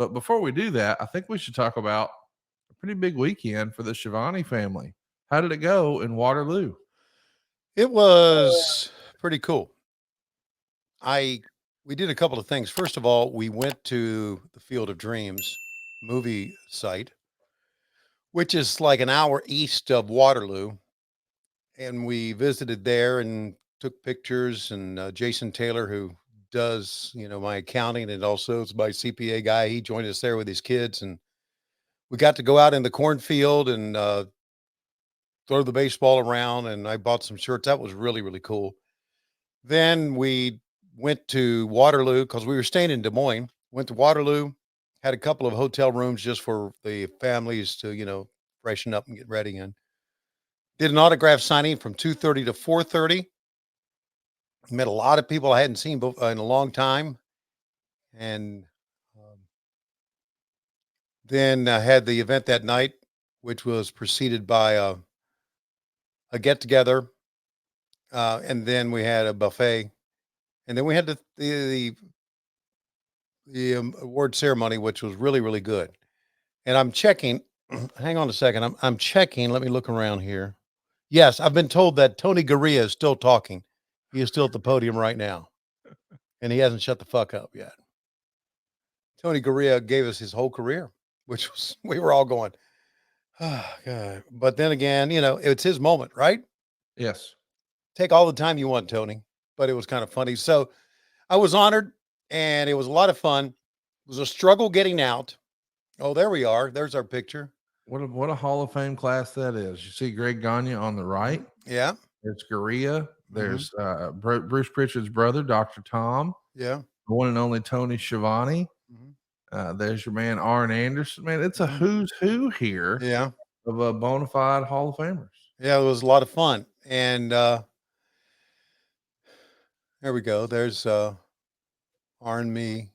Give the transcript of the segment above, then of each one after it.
But before we do that, I think we should talk about a pretty big weekend for the Schiavone family. How did it go in Waterloo? It was pretty cool. We did a couple of things. First of all, we went to the Field of Dreams movie site, which is like an hour east of Waterloo, and we visited there and took pictures. And Jason Taylor, who does my accounting and also is my CPA guy, he joined us there with his kids, and we got to go out in the cornfield and throw the baseball around. And I bought some shirts. That was really really cool. Then we went to Waterloo because we were staying in Des Moines. Went to Waterloo, had a couple of hotel rooms just for the families to, freshen up and get ready. And did an autograph signing from 2:30 to 4:30. Met a lot of people I hadn't seen in a long time. And then had the event that night, which was preceded by a get together. And then we had a buffet. And then we had the award ceremony, which was really, really good. And I'm checking. Hang on a second. I'm checking. Let me look around here. Yes, I've been told that Tony Garea is still talking. He is still at the podium right now, and he hasn't shut the fuck up yet. Tony Garea gave us his whole career, which was we were all going, oh, God. But then again, it's his moment, right? Yes. Take all the time you want, Tony. But it was kind of funny. So I was honored, and it was a lot of fun. It was a struggle getting out. Oh, there we are. There's our picture. What a Hall of Fame class that is. You see Greg Gagne on the right. Yeah. There's Garea. There's Bruce Pritchard's brother, Dr. Tom. Yeah. The one and only Tony Schiavone. There's your man, Arn Anderson. Man, it's a who's who here of bona fide Hall of Famers. Yeah, it was a lot of fun. And there we go. There's Arn, me,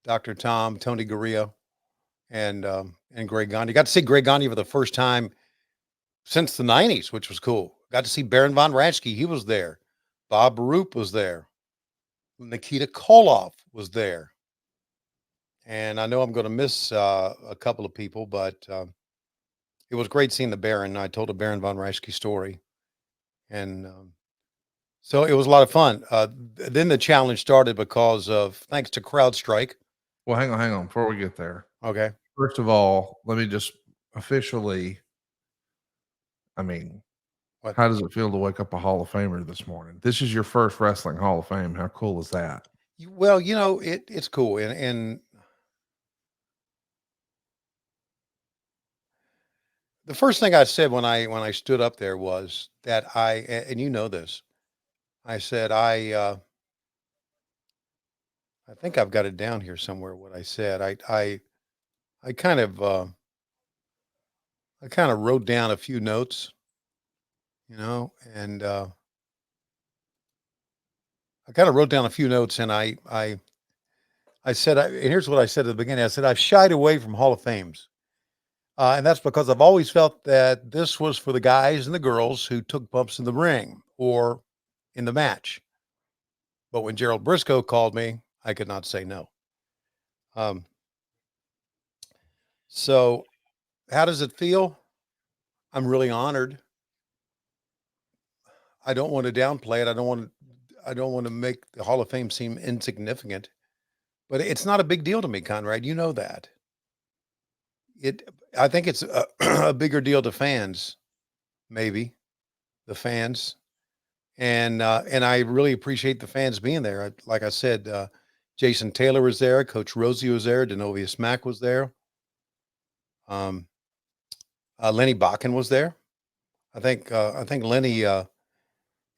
Dr. Tom, Tony Garea, and Greg Gagne. Got to see Greg Gagne for the first time since the 90s, which was cool. Got to see Baron von Raschke. He was there. Bob Baruch was there. Nikita Koloff was there. And I know I'm going to miss a couple of people, but it was great seeing the Baron. I told a Baron von Raschke story. And so it was a lot of fun. Then the challenge started because of, thanks to CrowdStrike. Well, hang on. Before we get there. Okay. First of all, let me just officially, what? How does it feel to wake up a Hall of Famer this morning? This is your first wrestling Hall of Fame. How cool is that? Well, it's cool. And the first thing I said when I stood up there was that and you know this, I said, I think I've got it down here somewhere. What I said, I kind of wrote down a few notes, and I kind of wrote down a few notes, and I said, and here's what I said at the beginning. I said, I've shied away from Hall of Fames. And that's because I've always felt that this was for the guys and the girls who took bumps in the ring or in the match. But when Gerald Briscoe called me, I could not say no. So how does it feel? I'm really honored. I don't want to downplay it. I don't want to make the Hall of Fame seem insignificant, but it's not a big deal to me, Conrad. You know that. I think it's a bigger deal to fans, maybe the fans. And I really appreciate the fans being there. Like I said, Jason Taylor was there, Coach Rosie was there, Denovius Mack was there. Lenny Bakken was there. I think Lenny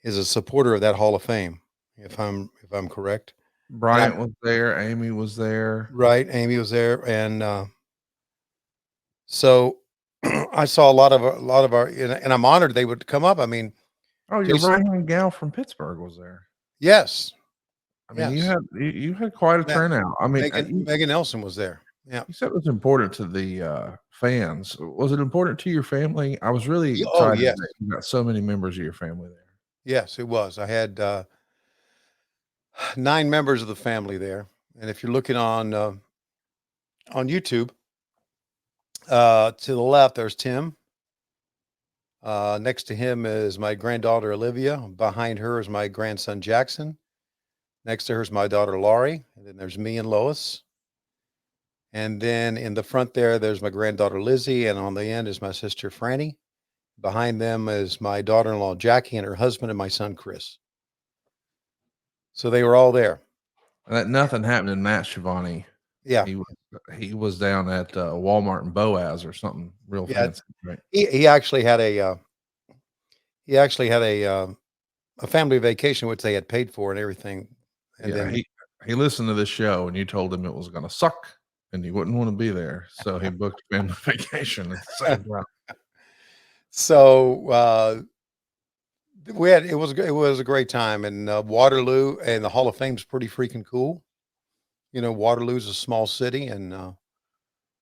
is a supporter of that Hall of Fame, if I'm correct. Bryant was there, Amy was there. Right, Amy was there, and so I saw a lot of our, and I'm honored they would come up. I mean, oh, your right-hand gal from Pittsburgh was there. Yes, I mean, you had quite a turnout. I mean, Megan Nelson was there. Yeah, you said it was important to the fans. Was it important to your family? I was really excited. Oh, yes. That you got so many members of your family there. Yes, it was. I had 9 members of the family there, and if you're looking on on YouTube. To the left, there's Tim. Next to him is my granddaughter Olivia. Behind her is my grandson Jackson. Next to her is my daughter Laurie. And then there's me and Lois. And then in the front there's my granddaughter Lizzie. And on the end is my sister Franny. Behind them is my daughter-in-law Jackie and her husband and my son Chris. So they were all there. That nothing happened in Matt Schiavone. Yeah. He was down at Walmart in Boaz or something real fancy, right? He actually had a family vacation which they had paid for and everything. And yeah, then he listened to this show and you told him it was going to suck and he wouldn't want to be there, so he booked family vacation at the same time. So it was a great time, and Waterloo and the Hall of Fame is pretty freaking cool. You know, Waterloo's a small city, and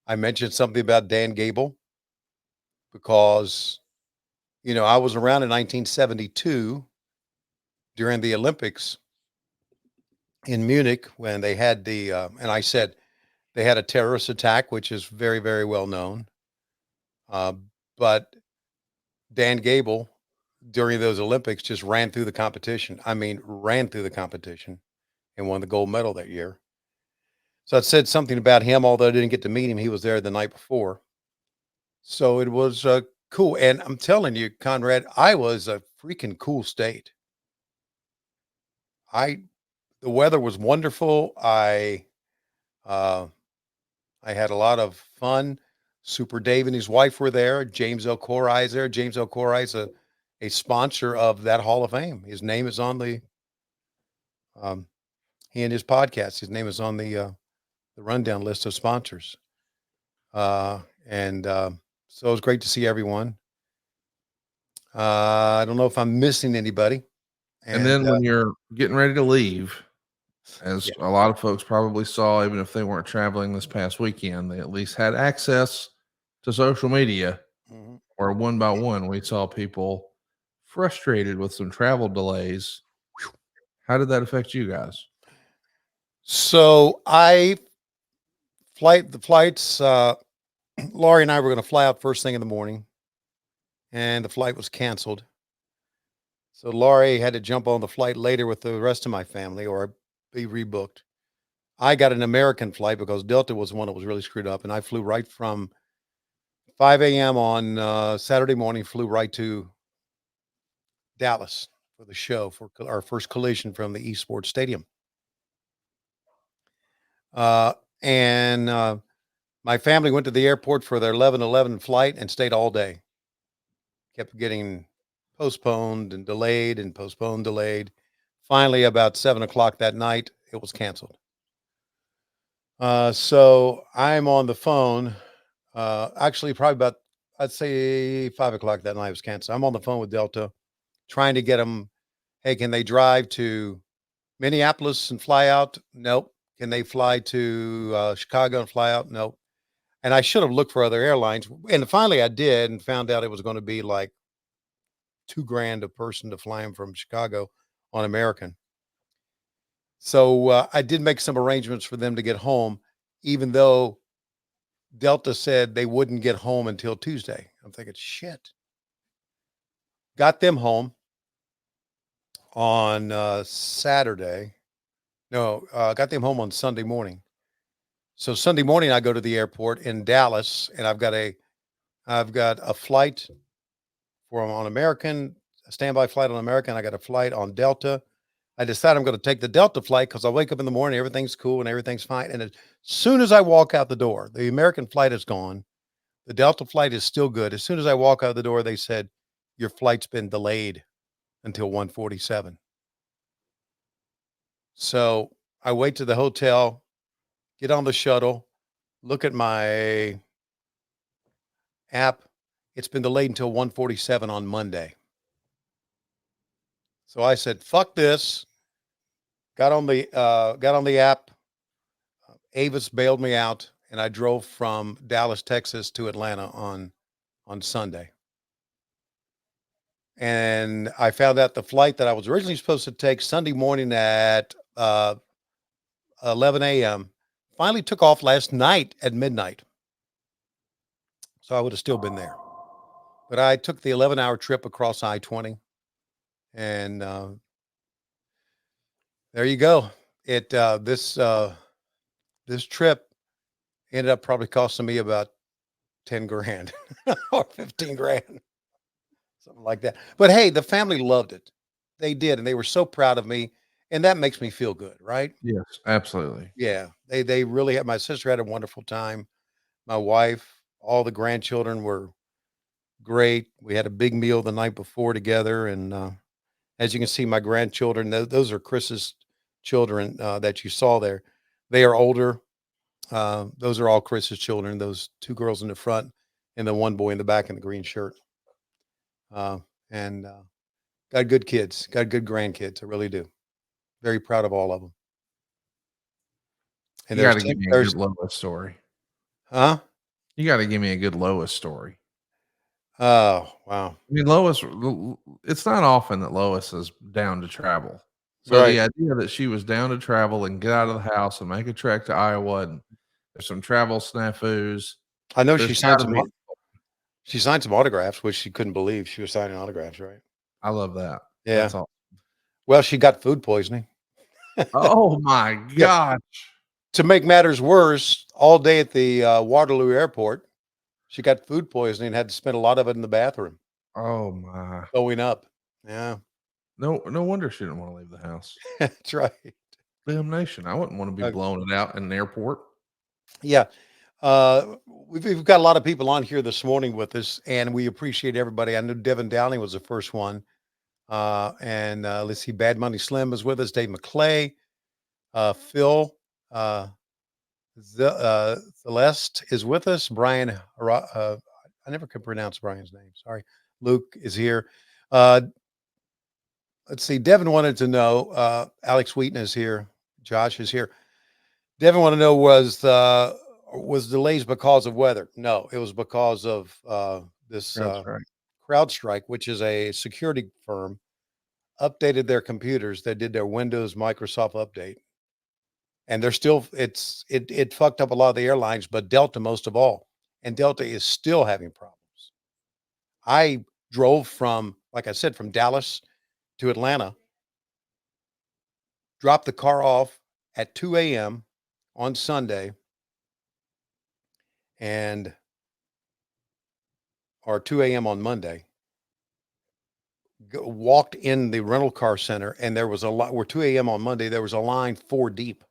I mentioned something about Dan Gable because I was around in 1972 during the Olympics in Munich when they had and I said they had a terrorist attack, which is very, very well known. But Dan Gable during those Olympics just ran through the competition. I mean, ran through the competition and won the gold medal that year. So I said something about him, although I didn't get to meet him. He was there the night before. So it was cool. And I'm telling you, Conrad, I was a freaking cool state. The weather was wonderful. Uh, I had a lot of fun. Super Dave and his wife were there. James O'Corry is there. James O'Corry is a sponsor of that Hall of Fame. His name is on the he and his podcast. His name is on the rundown list of sponsors. And so it was great to see everyone. I don't know if I'm missing anybody. And then when you're getting ready to leave, as a lot of folks probably saw, even if they weren't traveling this past weekend, they at least had access to social media, or one by one, we saw people frustrated with some travel delays. How did that affect you guys? So the flights, Laurie and I were going to fly out first thing in the morning, and the flight was canceled. So Laurie had to jump on the flight later with the rest of my family or be rebooked. I got an American flight because Delta was one that was really screwed up, and I flew right from 5 a.m. on Saturday morning, flew right to Dallas for the show for our first collision from the Esports Stadium. And my family went to the airport for their 11:11 flight and stayed all day. Kept getting postponed and delayed and postponed, delayed. Finally, about 7 o'clock that night, it was canceled. So I'm on the phone. Actually, probably about, I'd say 5 o'clock that night was canceled. I'm on the phone with Delta trying to get them. Hey, can they drive to Minneapolis and fly out? Nope. Can they fly to Chicago and fly out? Nope. And I should have looked for other airlines. And finally I did and found out it was going to be like $2,000 a person to fly them from Chicago on American. So I did make some arrangements for them to get home, even though Delta said they wouldn't get home until Tuesday. I'm thinking, shit. Got them home on Saturday. No, got them home on Sunday morning. So Sunday morning, I go to the airport in Dallas, and I've got a flight on American, a standby flight on American. I got a flight on Delta. I decided I'm going to take the Delta flight because I wake up in the morning, everything's cool and everything's fine. And as soon as I walk out the door, the American flight is gone. The Delta flight is still good. As soon as I walk out the door, they said, your flight's been delayed until 1:47. So I wait to the hotel, get on the shuttle, look at my app. It's been delayed until 1:47 on Monday. So I said, fuck this. Got on the app. Avis bailed me out, and I drove from Dallas, Texas to Atlanta on Sunday. And I found out the flight that I was originally supposed to take Sunday morning at 11 a.m. finally took off last night at midnight. So I would have still been there. But I took the 11-hour trip across I-20, and there you go. It this trip ended up probably costing me about 10 grand or 15 grand, something like that. But hey, the family loved it. They did, and they were so proud of me, and that makes me feel good, right? Yes, absolutely. Yeah, they really had. My sister had a wonderful time. My wife, all the grandchildren were great. We had a big meal the night before together, and as you can see, my grandchildren, those are Chris's children that you saw there. They are older. Those are all Chris's children. Those two girls in the front, and the one boy in the back in the green shirt. Uh, and got good kids, got good grandkids. I really do. Very proud of all of them. And You there's gotta give 10, me a good there's Lois story. huh? You gotta give me a good Lois story. Oh wow, I mean, Lois, it's not often that Lois is down to travel. So right. the idea that she was down to travel and get out of the house and make a trek to Iowa, and there's some travel snafus. I know There's gotta be. she signed some autographs, which she couldn't believe she was signing autographs, right? I love that. Yeah. That's all. Well, she got food poisoning. Oh my Yeah. gosh. To make matters worse, all day at the Waterloo airport, she got food poisoning and had to spend a lot of it in the bathroom Oh my. throwing up. Yeah, No wonder she didn't wanna leave the house. that's right. Damnation. I wouldn't wanna be Uh, blowing it out in an airport. yeah. We've got a lot of people on here this morning with us, and we appreciate everybody. I know Devin Downing was the first one. And let's see, Bad Money Slim is with us, Dave McClay, Phil, uh, Celeste is with us, Brian, I never could pronounce Brian's name. Sorry. Luke is here. Uh, let's see. Devin wanted to know, Alex Wheaton is here. Josh is here. Devin wanted to know was delays because of weather? No, it was because of this That's right. CrowdStrike, which is a security firm, updated their computers. They did their Windows Microsoft update, and they're still it fucked up a lot of the airlines, but Delta most of all. And Delta is still having problems. I drove from, like I said, from Dallas to Atlanta, dropped the car off at 2 a.m. on Sunday, and or 2 a.m. on Monday. Walked in the rental car center, and there was a lot. We're 2 a.m. on Monday. There was a line 4 deep.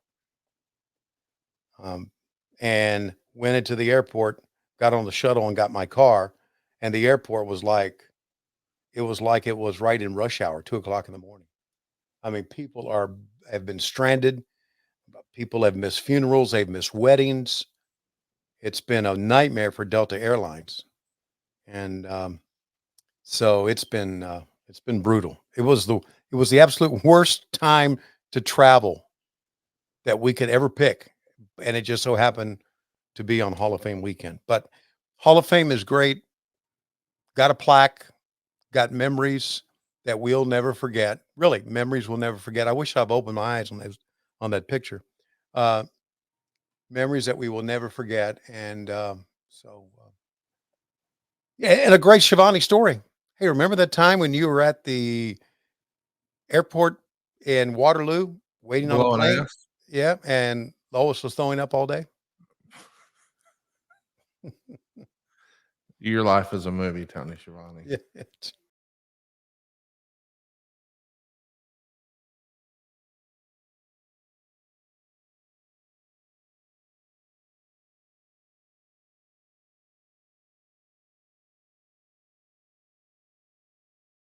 And went into the airport, got on the shuttle, and got my car. And the airport was like it was right in rush hour, 2 o'clock in the morning. I mean, people have been stranded. People have missed funerals. They've missed weddings. It's been a nightmare for Delta Airlines, and so it's been brutal. It was the absolute worst time to travel that we could ever pick, and it just so happened to be on Hall of Fame weekend. But Hall of Fame is great. Got a plaque, got memories that we'll never forget. Really, memories we'll never forget. I wish I've opened my eyes on that picture. Uh, Memories that we will never forget. And yeah, and a great Schiavone story. Hey, remember that time when you were at the airport in Waterloo waiting on a Blowing plane? ass. Yeah, and Lois was throwing up all day. Your life is a movie, Tony Schiavone. Yeah.